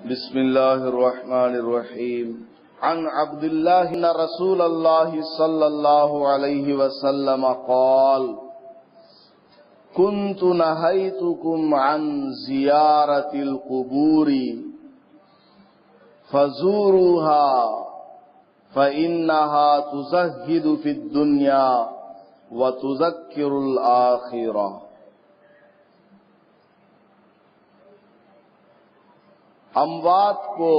بسم اللہ الرحمن الرحیم عن عبد اللہ ان رسول اللہ صلی اللہ علیہ وسلم قال كنت نهيتكم عن زيارة القبور فزوروها فإنها تزهد في الدنيا وتذكر الآخرة۔ اموات کو،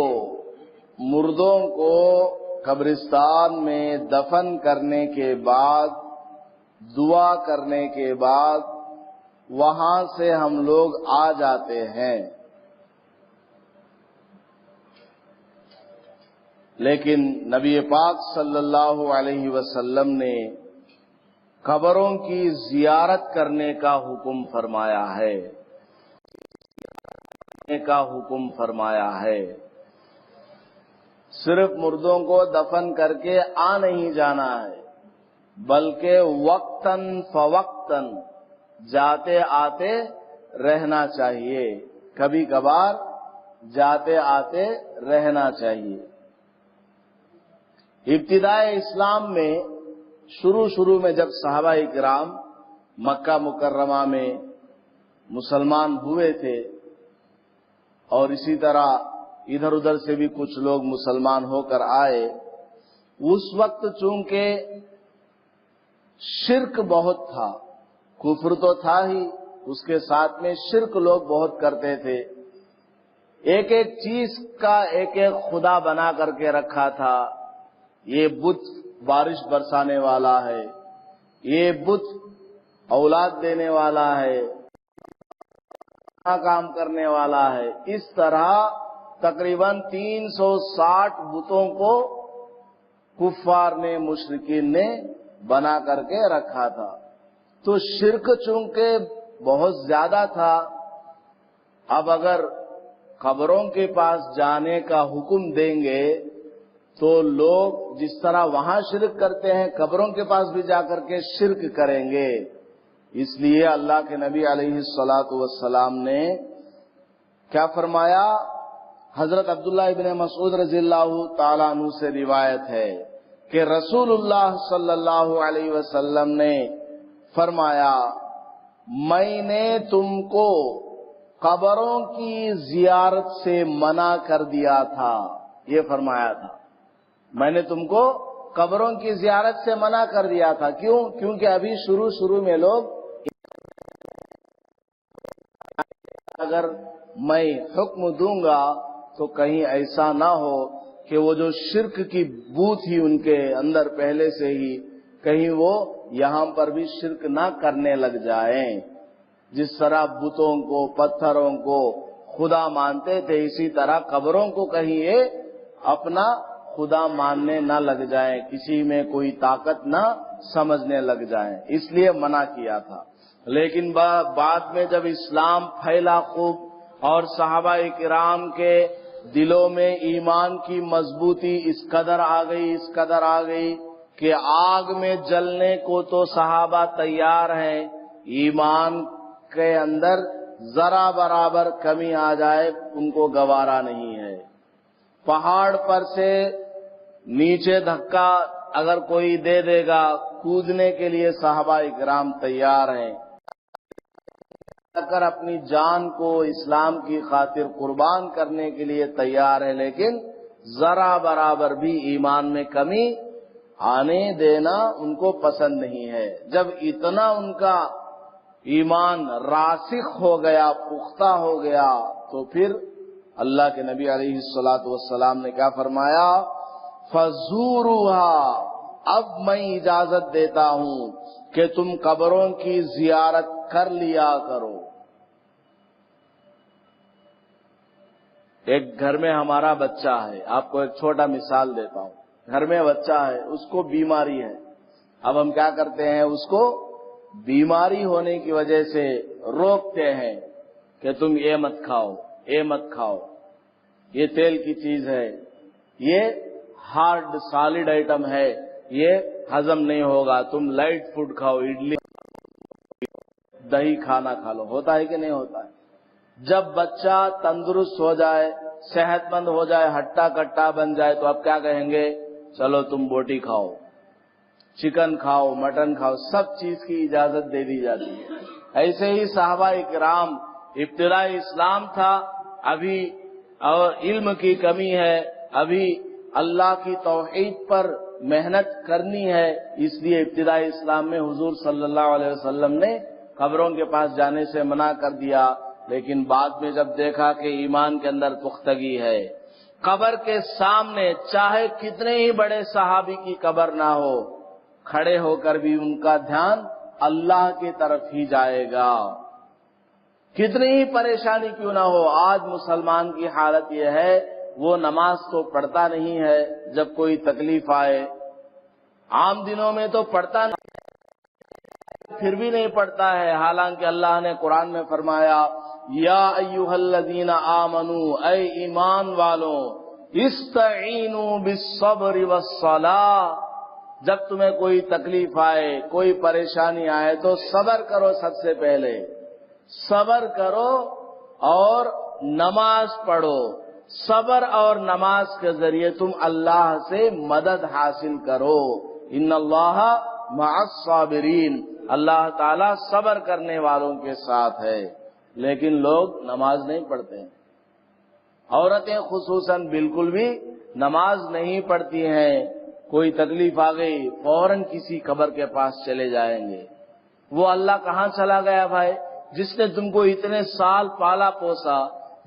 مردوں کو قبرستان میں دفن کرنے کے بعد، دعا کرنے کے بعد وہاں سے ہم لوگ آ جاتے ہیں، لیکن نبی پاک صلی اللہ علیہ وسلم نے قبروں کی زیارت کرنے کا حکم فرمایا ہے۔ صرف مردوں کو دفن کر کے آ نہیں جانا ہے، بلکہ وقتاً فوقتاً جاتے آتے رہنا چاہیے، کبھی کبھار جاتے آتے رہنا چاہیے۔ ابتدائے اسلام میں شروع میں جب صحابہ کرام مکہ مکرمہ میں مسلمان ہوئے تھے، اور اسی طرح ادھر ادھر سے بھی کچھ لوگ مسلمان ہو کر آئے، اس وقت چونکہ شرک بہت تھا، کفر تو تھا ہی، اس کے ساتھ میں شرک لوگ بہت کرتے تھے، ایک ایک چیز کا ایک ایک خدا بنا کر کے رکھا تھا۔ یہ بت بارش برسانے والا ہے، یہ بت اولاد دینے والا ہے، کام کرنے والا ہے۔ اس طرح تقریباً 360 بتوں کو کفار نے، مشرکین نے بنا کر کے رکھا تھا۔ تو شرک چونکہ بہت زیادہ تھا، اب اگر قبروں کے پاس جانے کا حکم دیں گے تو لوگ جس طرح وہاں شرک کرتے ہیں، قبروں کے پاس بھی جا کر کے شرک کریں گے۔ اس لیے اللہ کے نبی علیہ الصلاۃ والسلام نے کیا فرمایا؟ حضرت عبداللہ ابن مسعود رضی اللہ تعالیٰ عنہ سے روایت ہے کہ رسول اللہ صلی اللہ علیہ وسلم نے فرمایا، میں نے تم کو قبروں کی زیارت سے منع کر دیا تھا۔ یہ فرمایا تھا، میں نے تم کو قبروں کی زیارت سے منع کر دیا تھا۔ کیوں؟ کیونکہ ابھی شروع میں لوگ، اگر میں حکم دوں گا تو کہیں ایسا نہ ہو کہ وہ جو شرک کی بو تھی ان کے اندر پہلے سے ہی، کہیں وہ یہاں پر بھی شرک نہ کرنے لگ جائیں۔ جس طرح بتوں کو، پتھروں کو خدا مانتے تھے، اسی طرح قبروں کو کہیں یہ اپنا خدا ماننے نہ لگ جائیں، کسی میں کوئی طاقت نہ سمجھنے لگ جائیں، اس لیے منع کیا تھا۔ لیکن بعد میں جب اسلام پھیلا خوب اور صحابہ کرام کے دلوں میں ایمان کی مضبوطی اس قدر آ گئی کہ آگ میں جلنے کو تو صحابہ تیار ہیں، ایمان کے اندر ذرا برابر کمی آ جائے ان کو گوارا نہیں ہے۔ پہاڑ پر سے نیچے دھکا اگر کوئی دے دے گا، کودنے کے لیے صحابہ کرام تیار ہیں، اگر اپنی جان کو اسلام کی خاطر قربان کرنے کے لیے تیار ہے، لیکن ذرا برابر بھی ایمان میں کمی آنے دینا ان کو پسند نہیں ہے۔ جب اتنا ان کا ایمان راسخ ہو گیا، پختہ ہو گیا، تو پھر اللہ کے نبی علیہ الصلاۃ والسلام نے کیا فرمایا؟ فَزُورُوهَا، اب میں اجازت دیتا ہوں کہ تم قبروں کی زیارت کر لیا کرو۔ ایک گھر میں ہمارا بچہ ہے، آپ کو ایک چھوٹا مثال دیتا ہوں۔ گھر میں بچہ ہے، اس کو بیماری ہے، اب ہم کیا کرتے ہیں؟ اس کو بیماری ہونے کی وجہ سے روکتے ہیں کہ تم یہ مت کھاؤ، یہ تیل کی چیز ہے، یہ ہارڈ سالڈ آئٹم ہے، یہ ہضم نہیں ہوگا، تم لائٹ فوڈ کھاؤ، اڈلی دہی کھانا کھا لو۔ ہوتا ہے کہ نہیں ہوتا ہے؟ جب بچہ تندرست ہو جائے، صحت مند ہو جائے، ہٹا کٹا بن جائے، تو اب کیا کہیں گے؟ چلو تم بوٹی کھاؤ، چکن کھاؤ، مٹن کھاؤ، سب چیز کی اجازت دے دی جاتی ہے۔ ایسے ہی صحابہ کرام، ابتدائی اسلام تھا، ابھی اور علم کی کمی ہے، ابھی اللہ کی توحید پر محنت کرنی ہے، اس لیے ابتدائی اسلام میں حضور صلی اللہ علیہ وسلم نے قبروں کے پاس جانے سے منع کر دیا، لیکن بعد میں جب دیکھا کہ ایمان کے اندر پختگی ہے، قبر کے سامنے چاہے کتنے ہی بڑے صحابی کی قبر نہ ہو، کھڑے ہو کر بھی ان کا دھیان اللہ کی طرف ہی جائے گا، کتنی ہی پریشانی کیوں نہ ہو۔ آج مسلمان کی حالت یہ ہے، وہ نماز تو پڑھتا نہیں ہے، جب کوئی تکلیف آئے، عام دنوں میں تو پڑھتا نہیں، پھر بھی نہیں پڑھتا ہے، حالانکہ اللہ نے قرآن میں فرمایا یا ایھا الذین آمنوا، اے ایمان والوں، استعینوا بالصبر والصلاۃ، جب تمہیں کوئی تکلیف آئے، کوئی پریشانی آئے تو صبر کرو، سب سے پہلے صبر کرو اور نماز پڑھو، صبر اور نماز کے ذریعے تم اللہ سے مدد حاصل کرو، ان اللہ مع الصابرین، اللہ تعالیٰ صبر کرنے والوں کے ساتھ ہے۔ لیکن لوگ نماز نہیں پڑھتے ہیں، عورتیں خصوصاً بالکل بھی نماز نہیں پڑھتی ہیں، کوئی تکلیف آ گئی فوراً کسی قبر کے پاس چلے جائیں گے۔ وہ اللہ کہاں چلا گیا بھائی، جس نے تم کو اتنے سال پالا پوسا،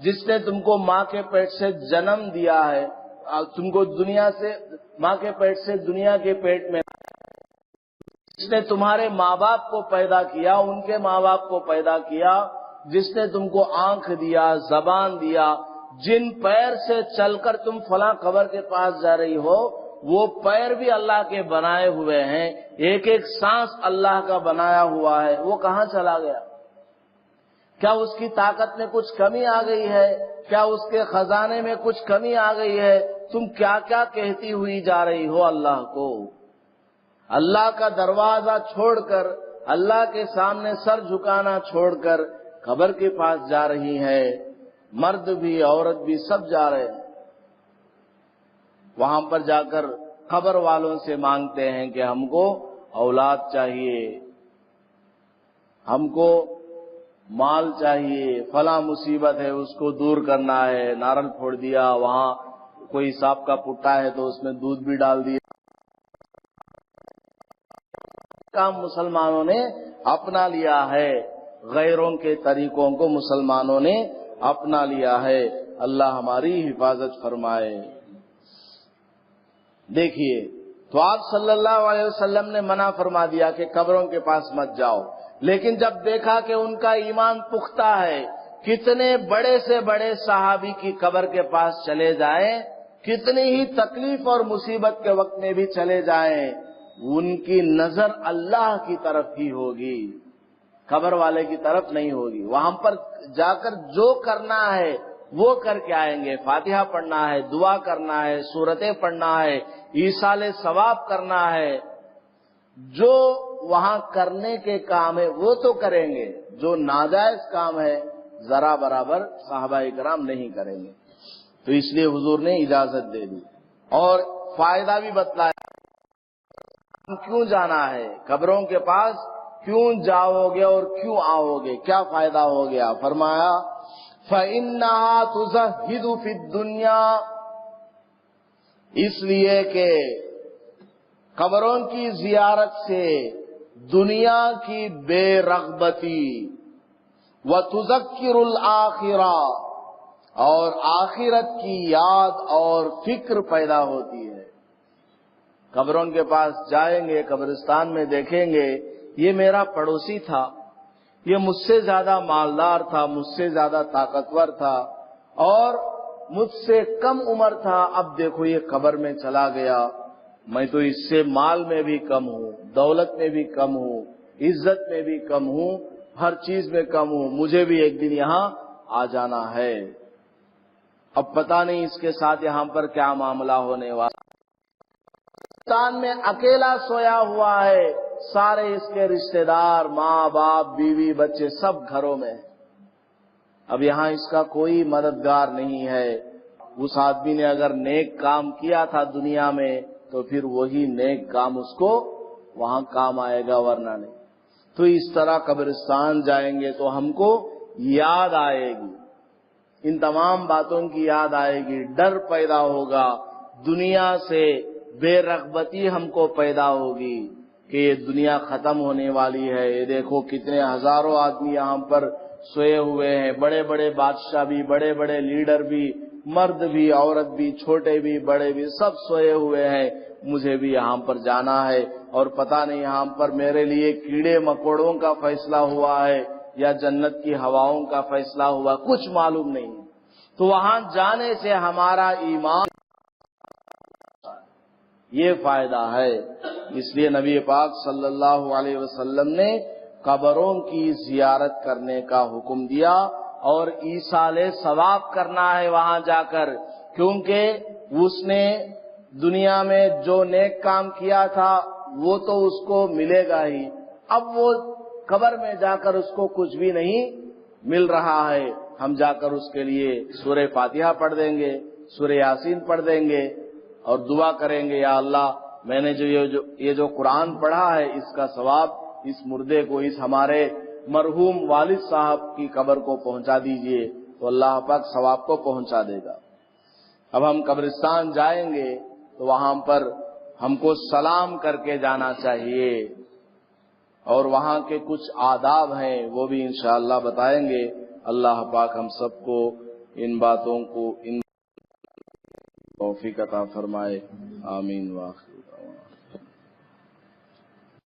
جس نے تم کو ماں کے پیٹ سے جنم دیا ہے، تم کو دنیا سے، ماں کے پیٹ سے دنیا کے پیٹ میں، جس نے تمہارے ماں باپ کو پیدا کیا، ان کے ماں باپ کو پیدا کیا، جس نے تم کو آنکھ دیا، زبان دیا، جن پیر سے چل کر تم فلاں قبر کے پاس جا رہی ہو، وہ پیر بھی اللہ کے بنائے ہوئے ہیں، ایک ایک سانس اللہ کا بنایا ہوا ہے، وہ کہاں چلا گیا؟ کیا اس کی طاقت میں کچھ کمی آ گئی ہے؟ کیا اس کے خزانے میں کچھ کمی آ گئی ہے؟ تم کیا کیا کہتی ہوئی جا رہی ہو اللہ کو؟ اللہ کا دروازہ چھوڑ کر، اللہ کے سامنے سر جھکانا چھوڑ کر قبر کے پاس جا رہی ہے، مرد بھی عورت بھی سب جا رہے ہیں، وہاں پر جا کر قبر والوں سے مانگتے ہیں کہ ہم کو اولاد چاہیے، ہم کو مال چاہیے، فلاں مصیبت ہے اس کو دور کرنا ہے، نارل پھوڑ دیا، وہاں کوئی سانپ کا پٹا ہے تو اس میں دودھ بھی ڈال دیا، کام مسلمانوں نے اپنا لیا ہے، غیروں کے طریقوں کو مسلمانوں نے اپنا لیا ہے، اللہ ہماری حفاظت فرمائے۔ دیکھیے، تو آپ صلی اللہ علیہ وسلم نے منع فرما دیا کہ قبروں کے پاس مت جاؤ، لیکن جب دیکھا کہ ان کا ایمان پختہ ہے، کتنے بڑے سے بڑے صحابی کی قبر کے پاس چلے جائیں، کتنی ہی تکلیف اور مصیبت کے وقت میں بھی چلے جائیں، ان کی نظر اللہ کی طرف ہی ہوگی، قبر والے کی طرف نہیں ہوگی۔ وہاں پر جا کر جو کرنا ہے وہ کر کے آئیں گے، فاتحہ پڑھنا ہے، دعا کرنا ہے، سورتیں پڑھنا ہے، ایصال ثواب کرنا ہے، جو وہاں کرنے کے کام ہے وہ تو کریں گے، جو ناجائز کام ہے ذرا برابر صحابہ کرام نہیں کریں گے۔ تو اس لیے حضور نے اجازت دے دی اور فائدہ بھی بتلایا، کیوں جانا ہے قبروں کے پاس، کیوں جاؤ گے اور کیوں آؤ گے، کیا فائدہ ہو گیا؟ فرمایا فَإِنَّهَا تُزَهِّدُ فِي الدُّنْيَا، اس لیے کہ قبروں کی زیارت سے دنیا کی بے رغبتی، وَتُذَكِّرُ الْآخِرَةَ، اور آخرت کی یاد اور فکر پیدا ہوتی ہے۔ قبروں کے پاس جائیں گے، قبرستان میں دیکھیں گے یہ میرا پڑوسی تھا، یہ مجھ سے زیادہ مالدار تھا، مجھ سے زیادہ طاقتور تھا اور مجھ سے کم عمر تھا، اب دیکھو یہ قبر میں چلا گیا، میں تو اس سے مال میں بھی کم ہوں، دولت میں بھی کم ہوں، عزت میں بھی کم ہوں، ہر چیز میں کم ہوں، مجھے بھی ایک دن یہاں آ جانا ہے، اب پتہ نہیں اس کے ساتھ یہاں پر کیا معاملہ ہونے والا۔ پاکستان میں اکیلا سویا ہوا ہے، سارے اس کے رشتہ دار، ماں باپ بیوی بچے سب گھروں میں، اب یہاں اس کا کوئی مددگار نہیں ہے، اس آدمی نے اگر نیک کام کیا تھا دنیا میں تو پھر وہی نیک کام اس کو وہاں کام آئے گا، ورنہ نہیں۔ تو اس طرح قبرستان جائیں گے تو ہم کو یاد آئے گی، ان تمام باتوں کی یاد آئے گی، ڈر پیدا ہوگا، دنیا سے بے رغبتی ہم کو پیدا ہوگی کہ یہ دنیا ختم ہونے والی ہے۔ یہ دیکھو کتنے ہزاروں آدمی یہاں پر سوئے ہوئے ہیں، بڑے بڑے بادشاہ بھی، بڑے بڑے لیڈر بھی، مرد بھی، عورت بھی، چھوٹے بھی، بڑے بھی، سب سوئے ہوئے ہیں۔ مجھے بھی یہاں پر جانا ہے، اور پتہ نہیں یہاں پر میرے لیے کیڑے مکوڑوں کا فیصلہ ہوا ہے یا جنت کی ہواؤں کا فیصلہ ہوا، کچھ معلوم نہیں۔ تو وہاں جانے سے ہمارا ایمان یہ فائدہ ہے۔ اس لیے نبی پاک صلی اللہ علیہ وسلم نے قبروں کی زیارت کرنے کا حکم دیا، اور ایصال ثواب کرنا ہے وہاں جا کر، کیونکہ اس نے دنیا میں جو نیک کام کیا تھا وہ تو اس کو ملے گا ہی، اب وہ قبر میں جا کر اس کو کچھ بھی نہیں مل رہا ہے۔ ہم جا کر اس کے لیے سورہ فاتحہ پڑھ دیں گے، سورہ یاسین پڑھ دیں گے، اور دعا کریں گے، یا اللہ میں نے یہ جو قرآن پڑھا ہے اس کا ثواب اس مردے کو، اس ہمارے مرحوم والد صاحب کی قبر کو پہنچا دیجئے، تو اللہ پاک ثواب کو پہنچا دے گا۔ اب ہم قبرستان جائیں گے تو وہاں پر ہم کو سلام کر کے جانا چاہیے، اور وہاں کے کچھ آداب ہیں وہ بھی انشاءاللہ بتائیں گے۔ اللہ پاک ہم سب کو ان باتوں کو ان توفیق عطا فرمائے، آمین واخر۔